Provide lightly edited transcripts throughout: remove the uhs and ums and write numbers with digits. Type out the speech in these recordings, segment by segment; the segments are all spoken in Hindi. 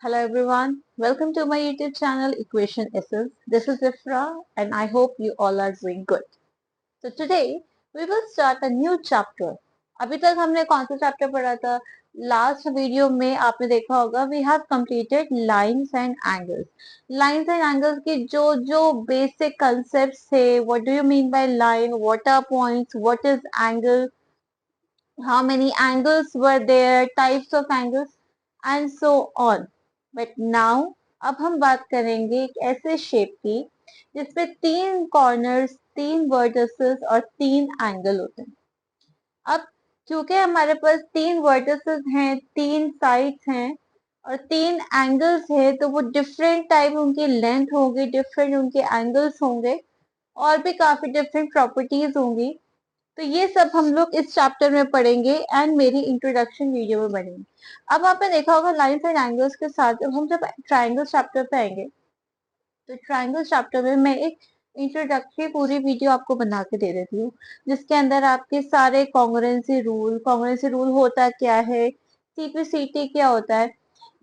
Hello everyone, welcome to my YouTube channel Equation Essence. This is Ifra and I hope you all are doing good. So today we will start a new chapter. अभी तक हमने कौन सा चैप्टर पढ़ा था? लास्ट वीडियो में आपने देखा होगा we have completed lines and angles. Lines and angles के जो जो basic concepts थे, what do you mean by line, what are points, what is angle, how many angles were there, types of angles and so on. But now अब हम बात करेंगे एक ऐसे शेप की जिसपे तीन कॉर्नर्स, तीन वर्टिसेस और तीन एंगल होते हैं. अब क्योंकि हमारे पास तीन वर्टिसेस हैं, तीन साइड्स हैं और तीन एंगल्स है तो वो डिफरेंट टाइप उनकी लेंथ होगी, डिफरेंट उनके एंगल्स होंगे और भी काफी डिफरेंट प्रॉपर्टीज होंगी. तो ये सब हम लोग इस चैप्टर में पढ़ेंगे एंड मेरी इंट्रोडक्शन वीडियो में पढ़ेंगे. अब आपने देखा होगा लाइंस एंड एंगल्स के साथ जब ट्राइंगल चैप्टर पे आएंगे तो ट्राइंगल चैप्टर में मैं एक इंट्रोडक्टरी पूरी वीडियो आपको बना के दे देती हूँ जिसके अंदर आपके सारे कॉन्ग्रुएंसी रूल होता क्या है, सीपीसीटी क्या होता है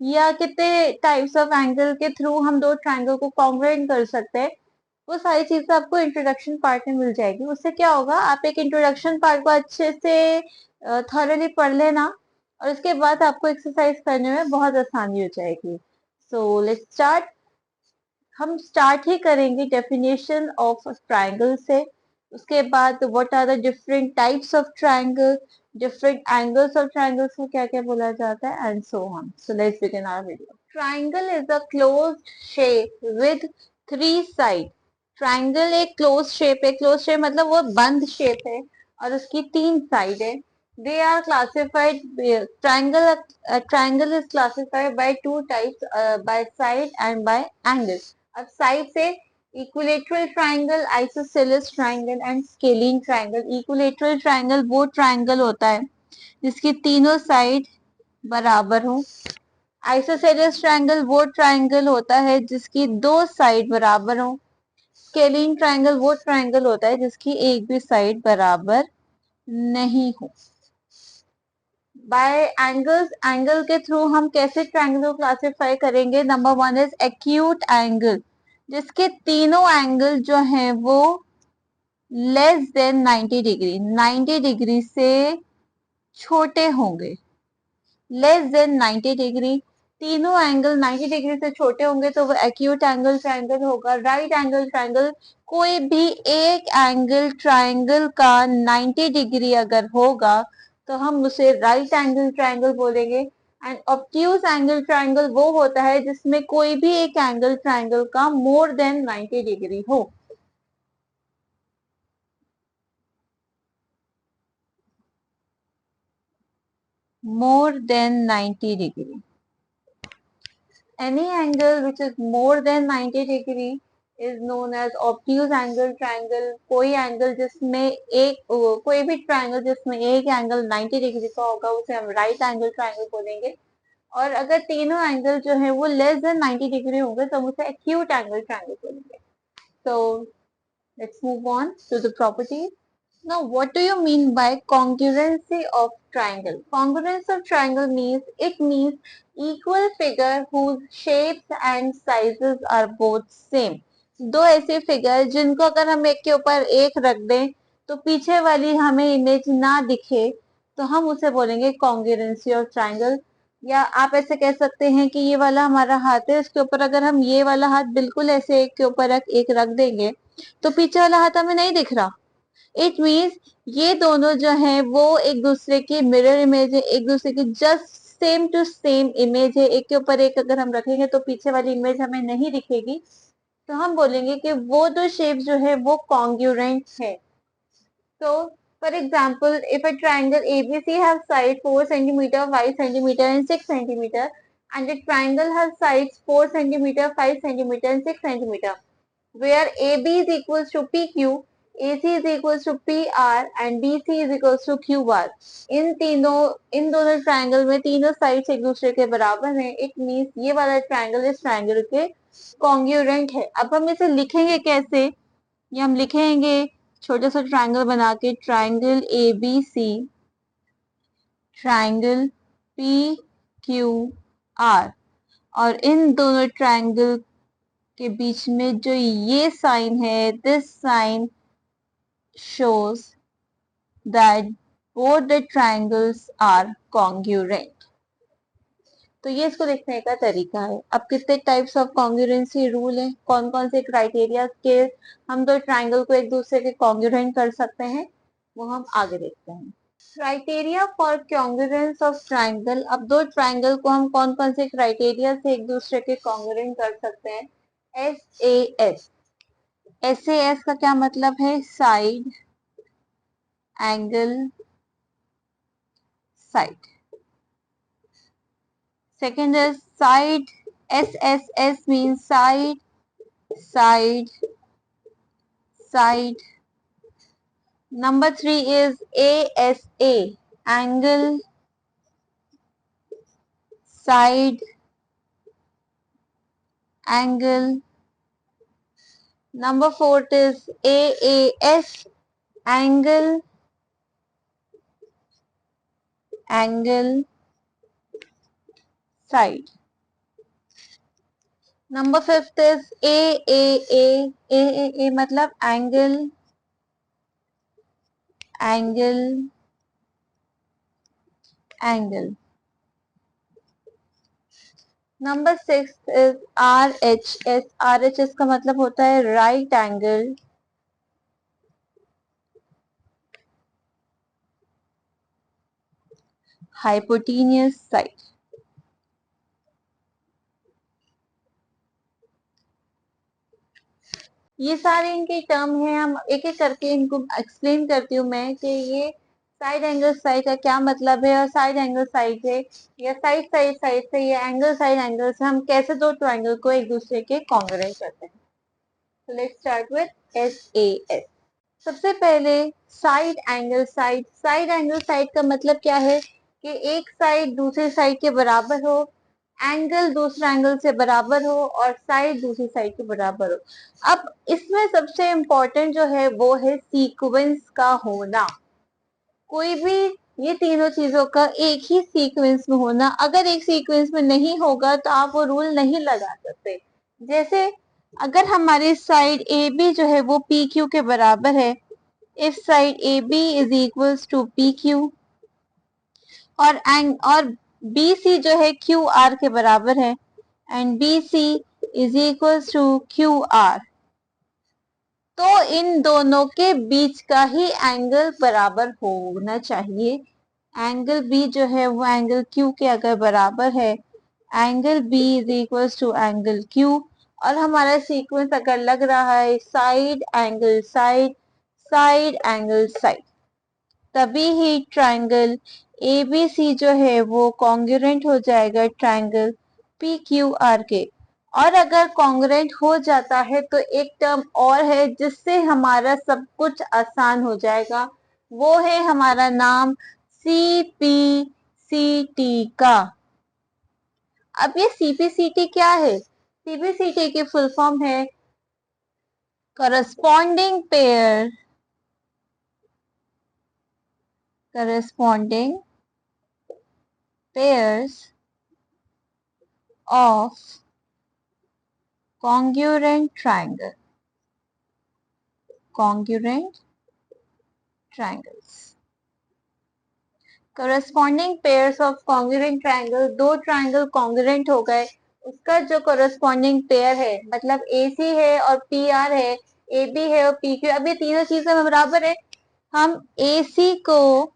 या कितने टाइप्स ऑफ एंगल के थ्रू हम दो ट्राइंगल को कॉन्ग्रुएंट कर सकते हैं, वो सारी चीजें आपको इंट्रोडक्शन पार्ट में मिल जाएगी. उससे क्या होगा, आप एक इंट्रोडक्शन पार्ट को अच्छे से थॉरली पढ़ लेना और उसके बाद आपको एक्सरसाइज करने में बहुत आसानी हो जाएगी. So let's start. हम स्टार्ट ही करेंगे डेफिनेशन ऑफ ट्राइंगल से. उसके बाद what are the different types of triangle, different angles of triangles को क्या क्या बोला जाता है and so on. So let's begin our video. Triangle is a closed shape with three side. Triangle एक क्लोज शेप है. क्लोज शेप मतलब वो बंद शेप है और उसकी तीन साइड है. They are classified triangle is classified by two types, by side and by angle. अब साइड से equilateral triangle, isosceles triangle and scalene triangle. Equilateral triangle वो ट्राइंगल होता है जिसकी तीनों साइड बराबर हो. आइसोसेलेस ट्राइंगल वो ट्राइंगल होता है जिसकी दो साइड बराबर हो. स्केलिन ट्राइंगल वो ट्राइंगल होता है जिसकी एक भी साइड बराबर नहीं हो. बाय एंगल्स, एंगल के थ्रू हम कैसे ट्राइंगल को क्लासिफाई करेंगे. Number one is acute angle, जिसके तीनों एंगल जो हैं वो लेस देन 90 डिग्री, 90 डिग्री से छोटे होंगे. लेस देन 90 डिग्री, तीनों एंगल 90 डिग्री से छोटे होंगे तो वो एक्यूट एंगल ट्राइंगल होगा. राइट एंगल ट्राइंगल, कोई भी एक एंगल ट्राइंगल का 90 डिग्री अगर होगा तो हम उसे राइट एंगल ट्राइंगल बोलेंगे. एंड ऑब्ट्यूज एंगल ट्राइंगल वो होता है जिसमें कोई भी एक एंगल ट्राइंगल का मोर देन 90 डिग्री हो. More than 90 degree. Any angle which is more than 90 degree is known as obtuse angle triangle. कोई एंगल जिसमें एक कोई भी ट्राइंगल जिसमें एक एंगल 90 डिग्री का होगा उसे हम राइट एंगल ट्राइंगल बोलेंगे. और अगर तीनों एंगल जो है वो लेस देन 90 डिग्री होंगे तो हम उसे एक्यूट एंगल ट्राइंगल बोलेंगे. So let's move on to the properties. Now, what do you mean by congruency of triangle? Congruence of triangle means it means equal figure whose shapes and sizes are both same. दो ऐसे फिगर जिनको अगर हम एक के ऊपर एक रख दें तो पीछे वाली हमें इमेज ना दिखे तो हम उसे बोलेंगे congruency of triangle. या आप ऐसे कह सकते हैं कि ये वाला हमारा हाथ है, इसके ऊपर अगर हम ये वाला हाथ बिल्कुल ऐसे एक के ऊपर एक रख देंगे तो पीछे वाला हाथ हमें नहीं दिख रहा. इट मीन्स ये दोनों जो हैं वो एक दूसरे की मिरर इमेज है, एक दूसरे की just same to same image है. एक के ऊपर एक अगर हम रखेंगे तो पीछे वाली इमेज हमें नहीं दिखेगी तो हम बोलेंगे कि वो दो शेप जो है वो कॉन्ग्रुएंट है. So, for example, if a triangle ABC has sides 4 centimeter, 5 centimeter and 6 centimeter and a triangle has sides 4 centimeter, 5 centimeter and 6 centimeter, where AB is equals to PQ, AC is equals to PR and BC is equals to QR. इन दोनों ट्राइंगल में तीनों साइड्स एक दूसरे के बराबर हैं. इट मीन्स ये वाला ट्राइंगल इस ट्राइंगल के कॉन्ग्रुएंट है. अब हम इसे लिखेंगे कैसे, ये हम लिखेंगे छोटा सा ट्राइंगल बना के, ट्राइंगल ABC, ट्राइंगल PQR. और इन दोनों ट्रायंगल के बीच में जो ये साइन है, this sign shows that both the triangles are congruent. तो ये इसको देखने का तरीका है. अब कितने टाइप्स ऑफ कॉन्ग्रुएंसी रूल है, कौन कौन से क्राइटेरिया के हम दो ट्राइंगल को एक दूसरे के कॉन्ग्रुएंट कर सकते हैं, वो हम आगे देखते हैं. Criteria for congruence of triangle. अब दो ट्राइंगल को हम कौन कौन से क्राइटेरिया से एक दूसरे के कॉन्ग्रुएंट कर सकते हैं. SAS. SAS का क्या मतलब है? Side, angle, side. Second is side. SSS means side, side, side. Number 3 is ASA, angle, side, angle. Number 4 is AAS, angle, angle, side. Number 5th is AAA. AAA मतलब angle, angle, angle. Number 6 is RHS. RHS का मतलब होता है right angle, hypotenuse side. ये सारे इनके टर्म हैं, हम एक एक करके इनको एक्सप्लेन करती हूँ मैं कि ये साइड एंगल साइड का क्या मतलब है, और साइड एंगल साइड से या साइड साइड साइड से या एंगल साइड एंगल से हम कैसे दो ट्राइंगल को एक दूसरे के कॉन्ग्रुएंट करते हैं. So let's start with SAS. सबसे पहले side angle side. Side angle side का मतलब क्या है कि एक साइड दूसरी साइड के बराबर हो, एंगल दूसरा एंगल से बराबर हो और साइड दूसरी साइड के बराबर हो. अब इसमें सबसे इम्पोर्टेंट जो है वो है सीक्वेंस का होना. कोई भी ये तीनों चीजों का एक ही सीक्वेंस में होना. अगर एक सीक्वेंस में नहीं होगा तो आप वो रूल नहीं लगा सकते. जैसे अगर हमारी साइड ए बी जो है वो पी क्यू के बराबर है, if side A B is equals to P Q, और बी सी जो है क्यू आर के बराबर है, and B C is equals to Q R, तो इन दोनों के बीच का ही एंगल बराबर होना चाहिए. एंगल बी जो है वो एंगल क्यू के अगर बराबर है, angle B is equals to angle Q, और हमारा सीक्वेंस अगर लग रहा है side angle side, side angle side, तभी ही ट्राइंगल ABC जो है वो कॉन्ग्रुएंट हो जाएगा ट्राइंगल PQR के. और अगर कॉन्ग्रुएंट हो जाता है तो एक टर्म और है जिससे हमारा सब कुछ आसान हो जाएगा, वो है हमारा नाम CPCT का. अब ये CPCT क्या है? CPCT की फुल फॉर्म है corresponding pairs of congruent triangles. Corresponding pairs of congruent triangle. दो ट्राइंगल कॉन्ग्रुएंट हो गए, उसका जो corresponding पेयर है, मतलब AC है और PR है, AB है और PQ. अब ये तीनों चीजें बराबर है, हम AC को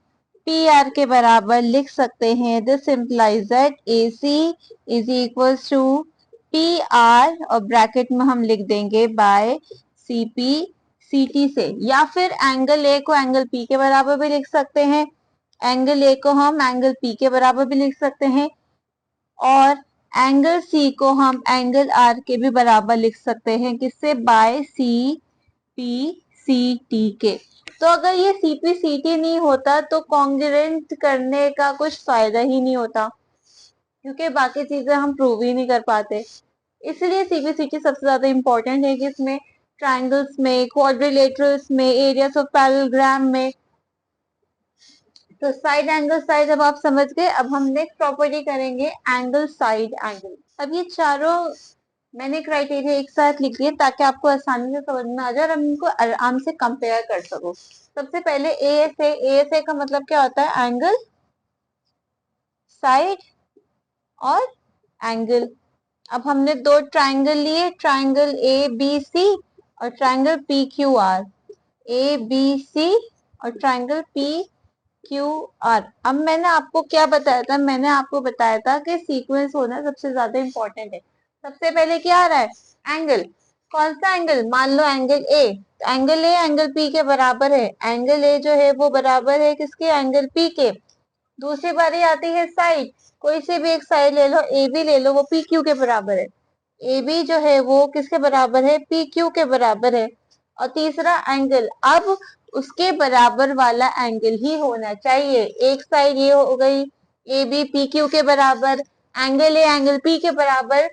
PR के बराबर लिख सकते हैं. This implies that AC is equals to PR, और ब्रैकेट में हम लिख देंगे बाय CPCT से, या फिर एंगल A को एंगल P के बराबर भी लिख सकते हैं, एंगल A को हम एंगल P के बराबर भी लिख सकते हैं, और एंगल C को हम एंगल R के भी बराबर लिख सकते हैं. किससे? बाय CPCT के. तो अगर ये CPCT नहीं होता तो कॉन्ग्रुएंट करने का कुछ फायदा ही नहीं होता, क्योंकि बाकी चीजें हम प्रूव ही नहीं कर पाते. इसलिए CPCT सबसे ज्यादा इंपॉर्टेंट है कि इसमें ट्राइंगल्स में, क्वाड्रिलेटरल्स में, एरियाज ऑफ पैरेललोग्राम में, तो साइड एंगल साइड जब आप समझ गए, अब हम नेक्स्ट प्रॉपर्टी करेंगे एंगल साइड एंगल। अब ये चारों मैंने क्राइटेरिया एक साथ लिख दिए ताकि आपको आसानी से समझ में आ जाए और हम इनको आराम से कंपेयर कर सको। सबसे पहले ए एस ए का मतलब क्या होता है? एंगल साइड और एंगल। अब हमने दो ट्राइंगल लिए, ट्राइंगल ए बी सी और triangle P Q R. A B C और ट्राइंगल पी क्यू आर। अब मैंने आपको क्या बताया था? मैंने आपको बताया था कि सीक्वेंस होना सबसे ज्यादा इंपॉर्टेंट है। सबसे पहले क्या आ रहा है? एंगल। कौन सा एंगल? मान लो angle A. Angle A angle P के बराबर है। एंगल ए जो है वो बराबर है किसके? एंगल पी के। दूसरी बारी आती है साइड। कोई से भी एक साइड ले लो, ए बी ले लो, वो पी क्यू के बराबर है। ए बी जो है वो किसके बराबर है? पी क्यू के बराबर है। और तीसरा एंगल, अब उसके बराबर वाला एंगल ही होना चाहिए। एक साइड ये हो गई ए बी पी क्यू के बराबर, एंगल ए एंगल पी के बराबर,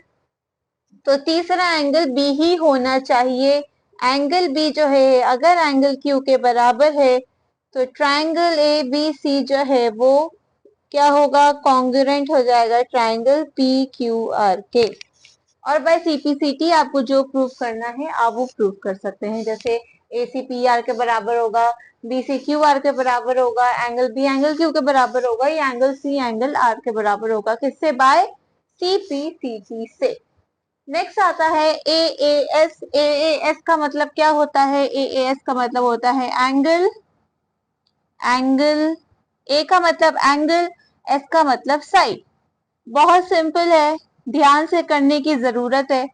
तो तीसरा एंगल बी ही होना चाहिए। एंगल बी जो है अगर एंगल क्यू के बराबर है तो ट्राइंगल ए बी सी जो है वो क्या होगा? कॉन्ग्रुएंट हो जाएगा ट्राइंगल पी क्यू आर के। और बाय सीपीसीटी आपको जो प्रूव करना है आप वो प्रूव कर सकते हैं। जैसे ए सी पी आर के बराबर होगा, बी सी क्यू आर के बराबर होगा, एंगल बी एंगल क्यू के बराबर होगा, या एंगल सी एंगल आर के बराबर होगा। किससे? बाय सीपीसीटी से। नेक्स्ट आता है ए A S. A A S का मतलब क्या होता है? ए ए एस का मतलब होता है एंगल। एंगल ए का मतलब एंगल, एस का मतलब साइड। बहुत सिंपल है, ध्यान से करने की जरूरत है।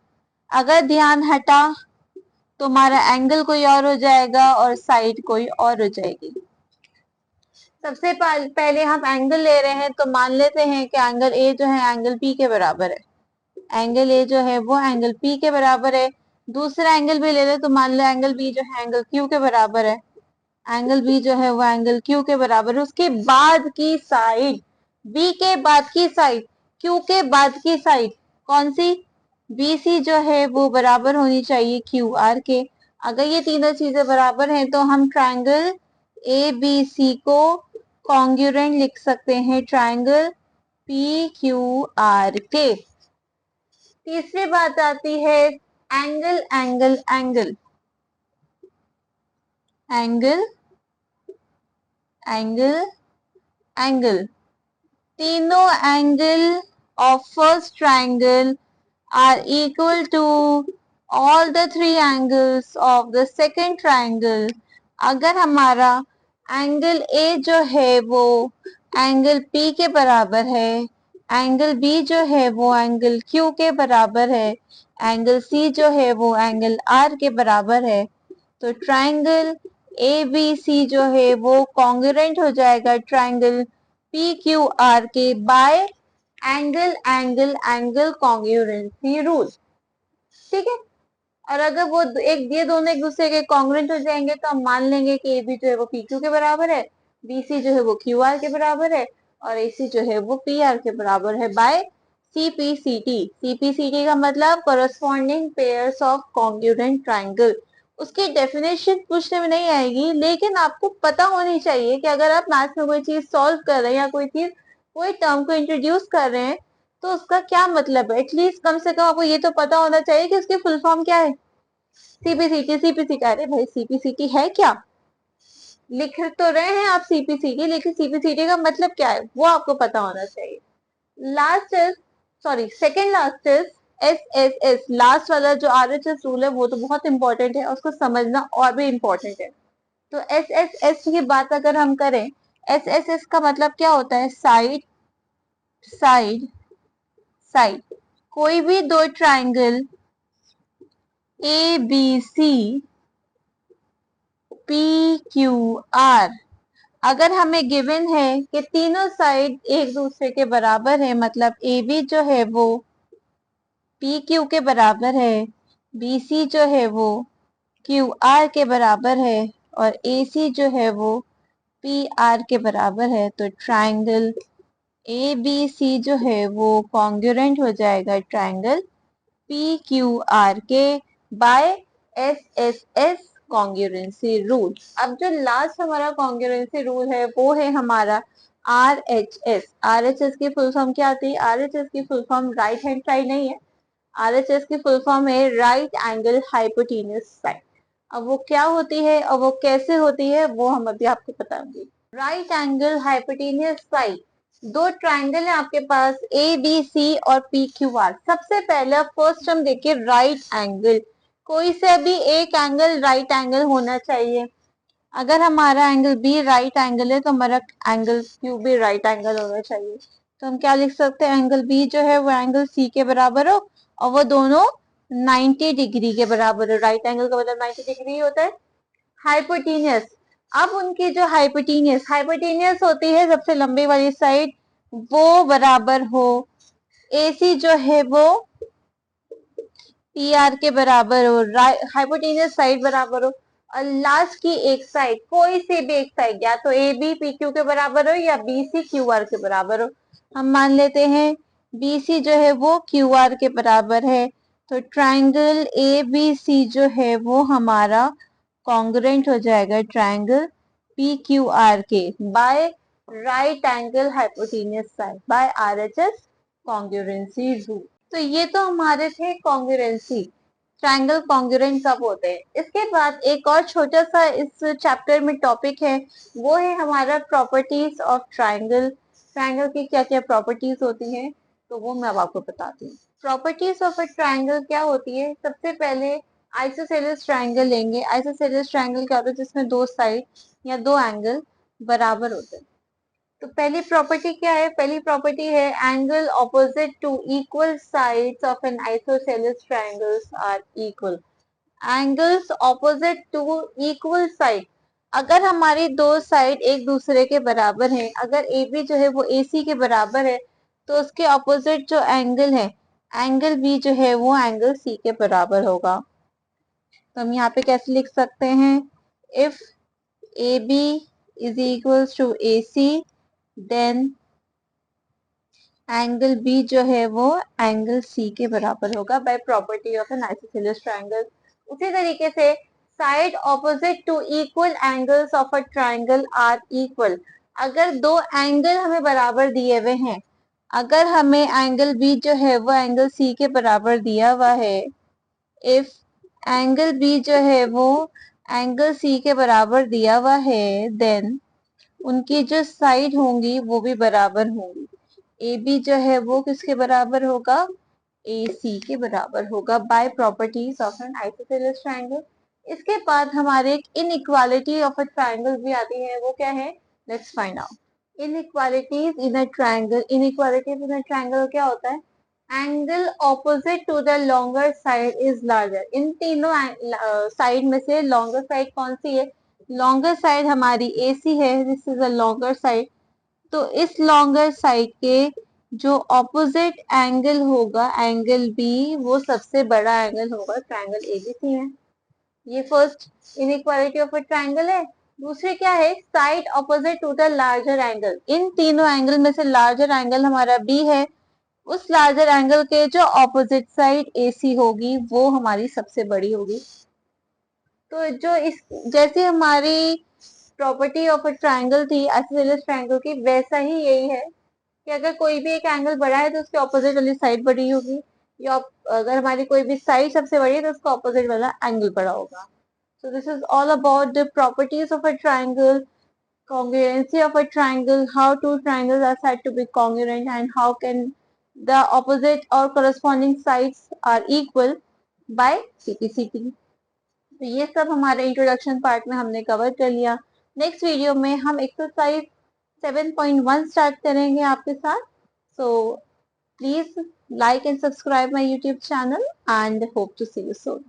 अगर ध्यान हटा तो हमारा एंगल कोई और हो जाएगा और साइड कोई और हो जाएगी। सबसे पहले हम एंगल ले रहे हैं तो मान लेते हैं कि एंगल ए जो है एंगल पी के बराबर है। एंगल ए जो है वो एंगल पी के बराबर है। दूसरा एंगल भी ले ले तो मान लो एंगल बी जो है एंगल क्यू के बराबर है। एंगल बी जो है वो एंगल क्यू के बराबर है। उसके बाद की साइड, बी के बाद की साइड, क्यू के बाद की साइड कौन सी? बी सी जो है वो बराबर होनी चाहिए क्यू आर के। अगर ये तीनों चीजें बराबर हैं तो हम ट्राइंगल ए बी सी को कॉन्ग्रुएंट लिख सकते हैं ट्राइंगल पी क्यू आर के। तीसरी बात आती है angle angle angle. Angle angle angle. तीनों angle of first triangle are equal to all the three angles of the second triangle। अगर हमारा एंगल ए जो है वो एंगल पी के बराबर है, एंगल बी जो है वो एंगल क्यू के बराबर है, एंगल सी जो है वो एंगल आर के बराबर है, तो ट्राइंगल ए बी सी जो है वो कॉन्ग्रुएंट हो जाएगा ट्राइंगल पी क्यू आर के bye angle angle angle congruency rule. ठीक है। और अगर वो एक ये दोनों एक दूसरे के कॉन्ग्रुएंट हो जाएंगे तो हम मान लेंगे कि ए बी जो है वो पी क्यू के बराबर है, बी सी जो है वो क्यू आर के बराबर है, और ए सी जो है वो पी आर के बराबर है बाय सीपीसीटी। सीपीसीटी का मतलब corresponding pairs of congruent triangle. उसकी डेफिनेशन पूछने में नहीं आएगी, लेकिन आपको पता होनी चाहिए कि अगर आप मैथ्स में कोई चीज सॉल्व कर रहे हैं या कोई टर्म को इंट्रोड्यूस कर रहे हैं तो उसका क्या मतलब है। एटलीस्ट कम से कम आपको ये तो पता होना चाहिए कि उसकी फुल फॉर्म क्या है। सीपीसीटी सीपीसी का, अरे भाई सीपीसीटी है क्या? लिख तो रहे हैं आप सीपीसीटी, लेकिन सीपीसीटी का मतलब क्या है वो आपको पता होना चाहिए। Last is, sorry second last is S S S. Last वाला जो आरएचएस रूल है वो तो बहुत इंपॉर्टेंट है, उसको समझना और भी इंपॉर्टेंट है। तो एस एस एस की बात अगर हम करें, एस एस एस का मतलब क्या होता है? Side side side. कोई भी दो triangle A B C P Q R, अगर हमें गिवन है कि तीनों साइड एक दूसरे के बराबर है, मतलब ए बी जो है वो पी क्यू के बराबर है, बी सी जो है वो क्यू आर के बराबर है, और ए सी जो है वो पी आर के बराबर है, तो ट्राइंगल ए बी सी जो है वो कॉन्ग्रुएंट हो जाएगा ट्राइंगल पी क्यू आर के by S S S congruency rule. अब जो लास्ट हमारा कॉन्ग्रुएंसी रूल है वो है हमारा RHS। RHS की फुल फॉर्म क्या आती है? RHS की full form right hand side नहीं है, RHS की फुल फॉर्म है राइट एंगल हाइपोटेन्यूज साइड। अब वो क्या होती है और वो कैसे होती है वो हम अभी आपको बताएंगे। राइट एंगल हाइपोटेन्यूज साइड, दो ट्राइंगल है आपके पास ए बी सी और पी क्यू आर। सबसे पहले फर्स्ट हम देखिए राइट एंगल, कोई से भी एक एंगल राइट एंगल होना चाहिए। अगर हमारा एंगल बी राइट एंगल है तो हमारा एंगल क्यू भी राइट एंगल होना चाहिए। तो हम क्या लिख सकते हैं? एंगल बी जो है वो एंगल सी के बराबर हो और वो दोनों 90 डिग्री के बराबर हो। राइट एंगल का मतलब 90 डिग्री होता है। हाइपोटेनियस, अब उनकी जो हाइपोटेनियस होती है सबसे लंबी वाली साइड, वो बराबर हो AC जो है वो PR के बराबर हो, हाइपोटेनियस साइड बराबर हो, और लास्ट की एक साइड, कोई से भी एक साइड, या तो AB PQ के बराबर हो या BC QR के बराबर हो। हम मान लेते हैं BC जो है वो QR के बराबर है, तो ट्राइंगल ABC जो है वो हमारा कॉन्ग्रुएंट हो जाएगा ट्राइंगल PQR के by right angle hypotenuse side by RHS congruency rule. तो ये तो हमारे थे कॉन्ग्रुएंसी, ट्राइंगल कॉन्ग्रुएंट कब होते हैं। इसके बाद एक और छोटा सा इस चैप्टर में टॉपिक है, वो है हमारा प्रॉपर्टीज ऑफ ट्राइंगल। ट्राइंगल की क्या क्या प्रॉपर्टीज होती हैं तो वो मैं अब आपको बताती हूँ। प्रॉपर्टीज ऑफ अ ट्राइंगल क्या होती है? सबसे पहले आइसोसेलेस ट्राइंगल लेंगे। आइसोसेलेस ट्राइंगल क्या होता है? जिसमें दो साइड या दो एंगल बराबर होते हैं। तो पहली प्रॉपर्टी क्या है? पहली प्रॉपर्टी है angle opposite to equal sides of an isosceles triangles are equal. Angles opposite to equal side, अगर हमारी दो साइड एक दूसरे के बराबर हैं, अगर AB जो है वो AC के बराबर है तो उसके ऑपोजिट जो एंगल है, एंगल B जो है वो एंगल C के बराबर होगा। तो हम यहाँ पे कैसे लिख सकते हैं? If AB is equals to AC, then angle B जो है वो एंगल सी के बराबर होगा by property of an isosceles triangle. उसी तरीके से side opposite to equal angles of a triangle are equal. अगर दो एंगल हमें बराबर दिए हुए हैं, अगर हमें एंगल बी जो है वो एंगल सी के बराबर दिया हुआ है, इफ एंगल बी जो है वो एंगल सी के बराबर दिया हुआ है, देन उनकी जो साइड होंगी वो भी बराबर होंगी। ए बी जो है वो किसके बराबर होगा? ए सी के बराबर होगा by properties of an isosceles triangle. इसके बाद हमारे एक इनइक्वालिटी ऑफ अ ट्रायंगल भी आती है, वो क्या है? Let's find out. Inequalities in a triangle, inequalities in a triangle क्या होता है? Angle opposite to the longer side is larger. इन तीनों साइड में से लॉन्गर साइड कौन सी है? लॉन्गर साइड हमारी AC है, this is a longer side. तो इस लॉन्गर साइड के जो ऑपोजिट एंगल होगा, एंगल बी, वो सबसे बड़ा एंगल होगा ट्रायंगल ABC में। ये first inequality of a triangle है। दूसरी क्या है? Side opposite to the larger angle. इन तीनों एंगल में से लार्जर एंगल हमारा बी है, उस लार्जर एंगल के जो ऑपोजिट साइड AC होगी वो हमारी सबसे बड़ी होगी। तो जो इस जैसे हमारी प्रॉपर्टी ऑफ अ ट्रायंगल थी आइसोसेलेस ट्रायंगल की, वैसा ही यही है कि अगर कोई भी एक एंगल बड़ा है तो उसके ऑपोजिट वाली साइड बड़ी होगी, या अगर हमारी कोई भी साइड सबसे बड़ी है तो उसका ऑपोजिट वाला एंगल बड़ा होगा। So this is all about the properties of a triangle, congruency of a triangle, how two triangles are said to be congruent, and how can the opposite or corresponding sides are equal by CPCT. तो ये सब हमारे इंट्रोडक्शन पार्ट में हमने कवर कर लिया। नेक्स्ट वीडियो में हम एक्सरसाइज 7.1 स्टार्ट करेंगे आपके साथ। So please like and subscribe my YouTube channel and hope to see you soon.